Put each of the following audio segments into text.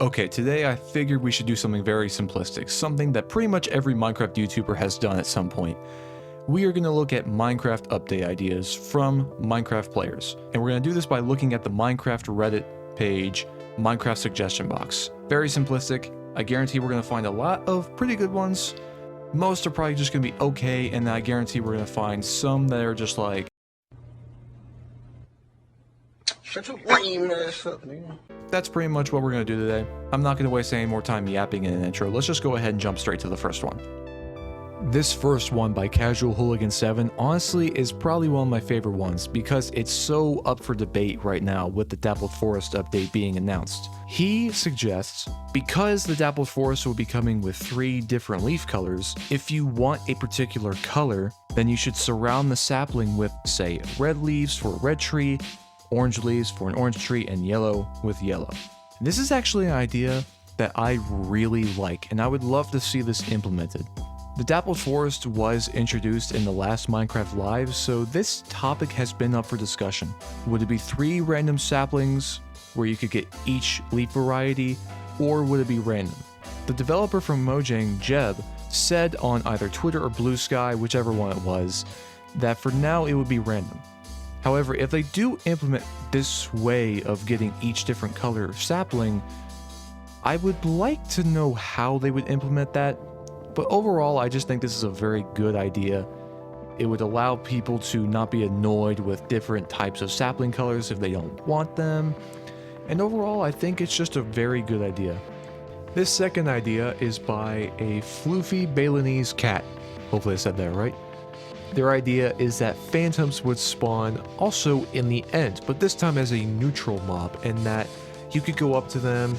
Okay, today I figured we should do something very simplistic, something that pretty much every Minecraft YouTuber has done at some point. We are going to look at Minecraft update ideas from Minecraft players, and we're going to do this by looking at the Minecraft Reddit page, Minecraft suggestion box. Very simplistic. I guarantee we're going to find a lot of pretty good ones. Most are probably just going to be okay, and I guarantee we're going to find some that are just like, shut your lame ass up, nigga. That's pretty much what we're going to do today. I'm not going to waste any more time yapping in an intro. Let's just go ahead and jump straight to the first one. This first one by Casual Hooligan 7 honestly is probably one of my favorite ones because it's so up for debate right now with the Dappled Forest update being announced. He suggests, because the Dappled Forest will be coming with 3 different leaf colors, if you want a particular color, then you should surround the sapling with, say, red leaves for a red tree, orange leaves for an orange tree, and yellow with yellow. This is actually an idea that I really like, and I would love to see this implemented. The Dappled Forest was introduced in the last Minecraft Live, so this topic has been up for discussion. Would it be 3 random saplings where you could get each leaf variety, or would it be random? The developer from Mojang, Jeb, said on either Twitter or Blue Sky, whichever one it was, that for now it would be random. However, if they do implement this way of getting each different color sapling, I would like to know how they would implement that. But overall, I just think this is a very good idea. It would allow people to not be annoyed with different types of sapling colors if they don't want them. And overall, I think it's just a very good idea. This second idea is by a floofy Balinese cat. Hopefully I said that right. Their idea is that phantoms would spawn also in the end, but this time as a neutral mob, and that you could go up to them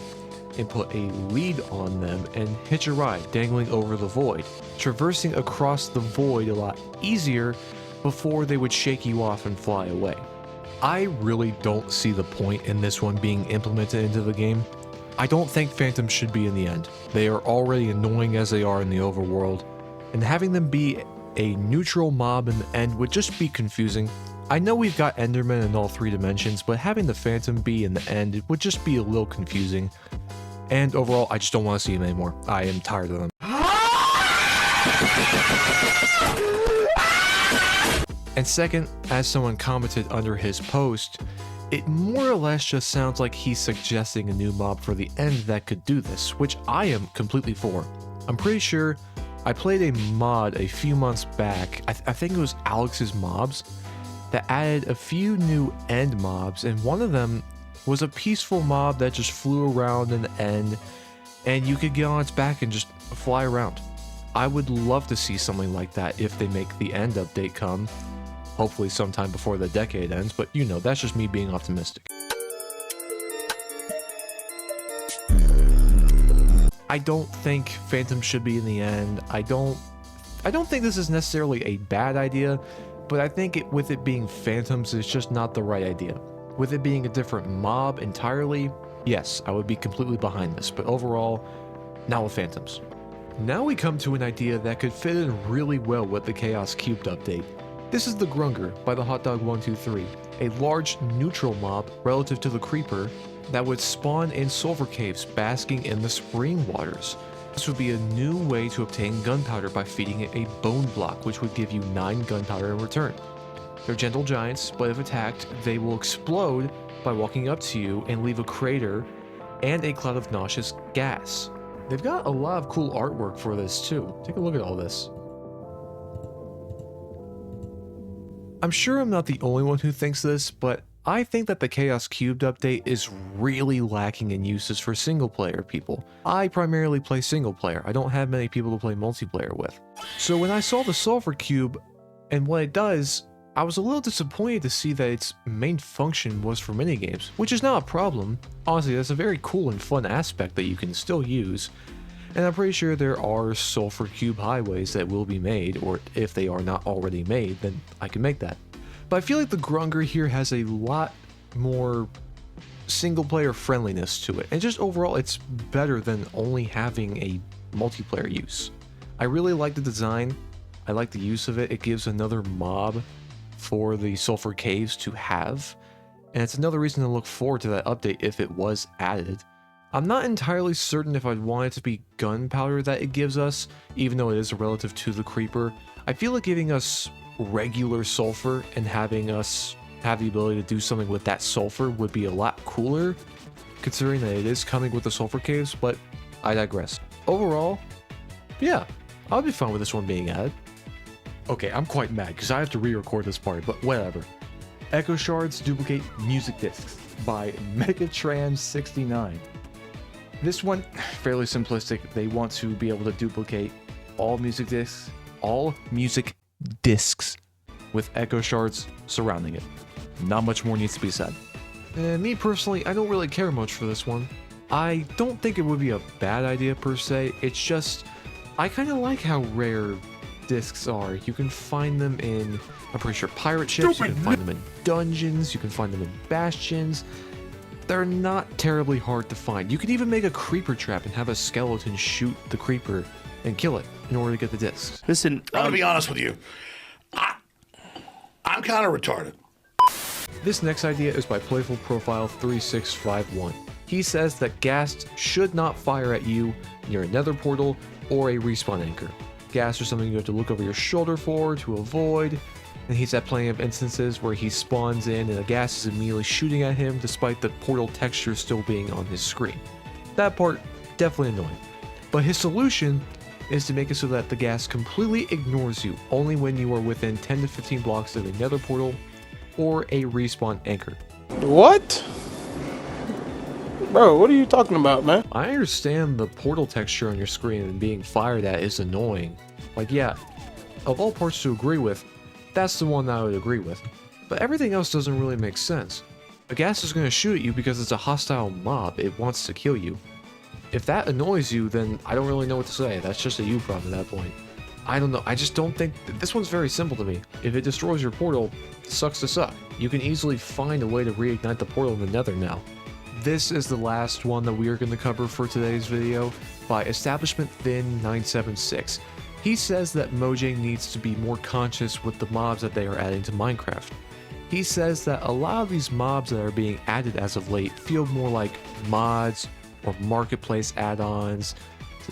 and put a lead on them and hitch a ride, dangling over the void, traversing across the void a lot easier before they would shake you off and fly away. I really don't see the point in this one being implemented into the game. I don't think phantoms should be in the end. They are already annoying as they are in the overworld, and having them be a neutral mob in the end would just be confusing. I know we've got Endermen in all 3 dimensions, but having the Phantom be in the end, it would just be a little confusing. And overall, I just don't want to see them anymore. I am tired of them. And second, as someone commented under his post, it more or less just sounds like he's suggesting a new mob for the end that could do this, which I am completely for. I'm pretty sure I played a mod a few months back, I think it was Alex's Mobs, that added a few new end mobs, and one of them was a peaceful mob that just flew around in the end, and you could get on its back and just fly around. I would love to see something like that if they make the end update come, hopefully sometime before the decade ends, but you know, that's just me being optimistic. I don't think Phantom should be in the end. I don't think this is necessarily a bad idea, but I think with it being Phantoms, it's just not the right idea. With it being a different mob entirely, yes, I would be completely behind this, but overall, not with Phantoms. Now we come to an idea that could fit in really well with the Chaos Cubed update. This is the Grunger by the Hotdog123, a large neutral mob relative to the Creeper that would spawn in sulfur caves basking in the spring waters. This would be a new way to obtain gunpowder by feeding it a bone block, which would give you 9 gunpowder in return. They're gentle giants, but if attacked, they will explode by walking up to you and leave a crater and a cloud of nauseous gas. They've got a lot of cool artwork for this too. Take a look at all this. I'm sure I'm not the only one who thinks this, but I think that the Chaos Cubed update is really lacking in uses for single player people. I primarily play single player. I don't have many people to play multiplayer with. So when I saw the Sulfur Cube and what it does, I was a little disappointed to see that its main function was for minigames, which is not a problem. Honestly, that's a very cool and fun aspect that you can still use. And I'm pretty sure there are Sulfur Cube highways that will be made, or if they are not already made, then I can make that. But I feel like the Grunger here has a lot more single player friendliness to it, and just overall it's better than only having a multiplayer use. I really like the design, I like the use of it. It gives another mob for the Sulfur Caves to have, and it's another reason to look forward to that update if it was added. I'm not entirely certain if I'd want it to be gunpowder that it gives us, even though it is a relative to the creeper. I feel like giving us regular sulfur and having us have the ability to do something with that sulfur would be a lot cooler, considering that it is coming with the sulfur caves, but I digress. Overall, yeah, I'll be fine with this one being added. Okay, I'm quite mad because I have to re-record this part, but whatever. Echo Shards Duplicate Music Discs by Megatrans69. This one, fairly simplistic. They want to be able to duplicate all music discs with echo shards surrounding it. Not much more needs to be said. And me personally, I don't really care much for this one. I don't think it would be a bad idea per se. It's just, I kind of like how rare discs are. You can find them in, I'm pretty sure, pirate ships. You can find them in dungeons. You can find them in bastions. They're not terribly hard to find. You can even make a creeper trap and have a skeleton shoot the creeper and kill it in order to get the discs. Listen, I'm gonna be honest with you. I'm kind of retarded. This next idea is by Playful Profile 3651. He says that ghasts should not fire at you near a nether portal or a respawn anchor. Ghasts are something you have to look over your shoulder for to avoid, and he's had plenty of instances where he spawns in and a ghast is immediately shooting at him despite the portal texture still being on his screen. That part, definitely annoying. But his solution is to make it so that the ghast completely ignores you only when you are within 10 to 15 blocks of a nether portal or a respawn anchor. what? Bro, what are you talking about, man? I understand the portal texture on your screen and being fired at is annoying. Like, yeah, of all parts to agree with, that's the one that I would agree with. But everything else doesn't really make sense. A ghast is going to shoot at you because it's a hostile mob. It wants to kill you. If that annoys you, then I don't really know what to say. That's just a you problem at that point. I don't know. I just don't think... This one's very simple to me. If it destroys your portal, it sucks to suck. You can easily find a way to reignite the portal in the nether now. This is the last one that we are going to cover for today's video by Establishment Thin 976. He says that Mojang needs to be more conscious with the mobs that they are adding to Minecraft. He says that a lot of these mobs that are being added as of late feel more like mods or marketplace add-ons.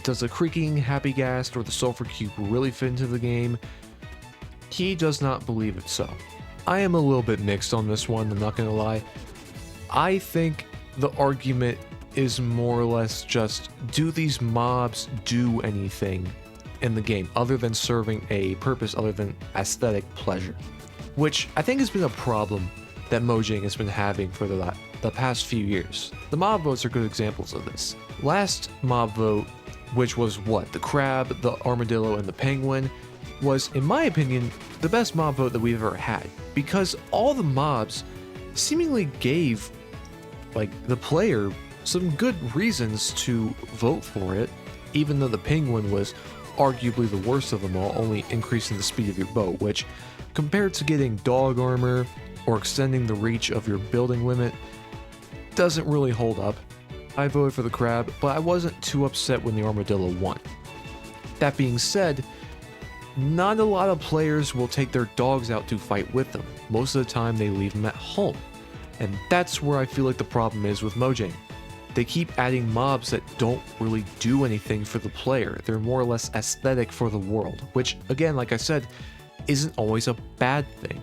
Does the creaking happy ghast or the sulfur cube really fit into the game? He does not believe it so. I am a little bit mixed on this one, I'm not gonna lie. I think the argument is more or less just, do these mobs do anything in the game other than serving a purpose other than aesthetic pleasure? Which I think has been a problem that Mojang has been having for the past few years. The mob votes are good examples of this. Last mob vote, which was what? The crab, the armadillo, and the penguin, was, in my opinion, the best mob vote that we've ever had. Because all the mobs seemingly gave, like, the player some good reasons to vote for it, even though the penguin was arguably the worst of them all, only increasing the speed of your boat, which, compared to getting dog armor or extending the reach of your building limit, doesn't really hold up. I voted for the crab, but I wasn't too upset when the armadillo won. That being said, not a lot of players will take their dogs out to fight with them. Most of the time they leave them at home. And that's where I feel like the problem is with Mojang. They keep adding mobs that don't really do anything for the player. They're more or less aesthetic for the world, which, again, like I said, isn't always a bad thing.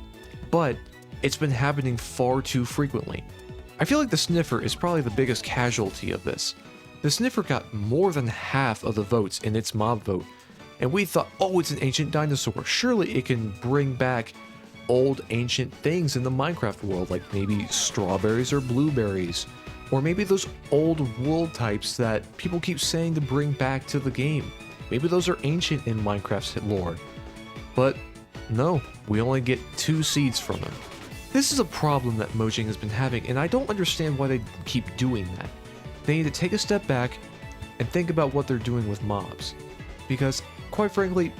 But it's been happening far too frequently. I feel like the Sniffer is probably the biggest casualty of this. The Sniffer got more than half of the votes in its mob vote, and we thought, oh, it's an ancient dinosaur. Surely it can bring back old ancient things in the Minecraft world, like maybe strawberries or blueberries, or maybe those old wool types that people keep saying to bring back to the game. Maybe those are ancient in Minecraft's lore. But no, we only get 2 seeds from them. This is a problem that Mojang has been having, and I don't understand why they keep doing that. They need to take a step back and think about what they're doing with mobs. Because, quite frankly,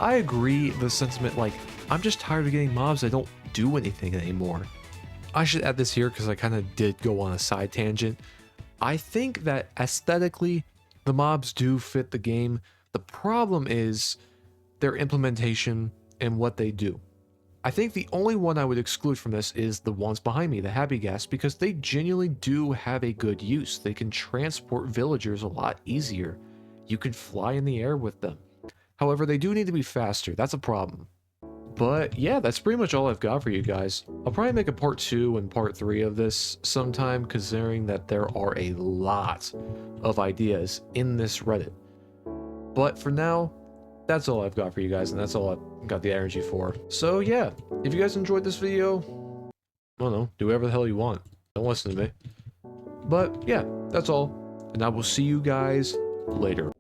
I agree the sentiment, like, I'm just tired of getting mobs that don't do anything anymore. I should add this here because I kind of did go on a side tangent. I think that aesthetically, the mobs do fit the game. The problem is their implementation and what they do. I think the only one I would exclude from this is the ones behind me, the happy gas, because they genuinely do have a good use. They can transport villagers a lot easier. You can fly in the air with them. However, they do need to be faster. That's a problem. But yeah, that's pretty much all I've got for you guys. I'll probably make a part 2 and part 3 of this sometime, considering that there are a lot of ideas in this Reddit. But for now, that's all I've got for you guys, and that's all I've got the energy for. So yeah, if you guys enjoyed this video, I don't know, do whatever the hell you want. Don't listen to me. But yeah, that's all, and I will see you guys later.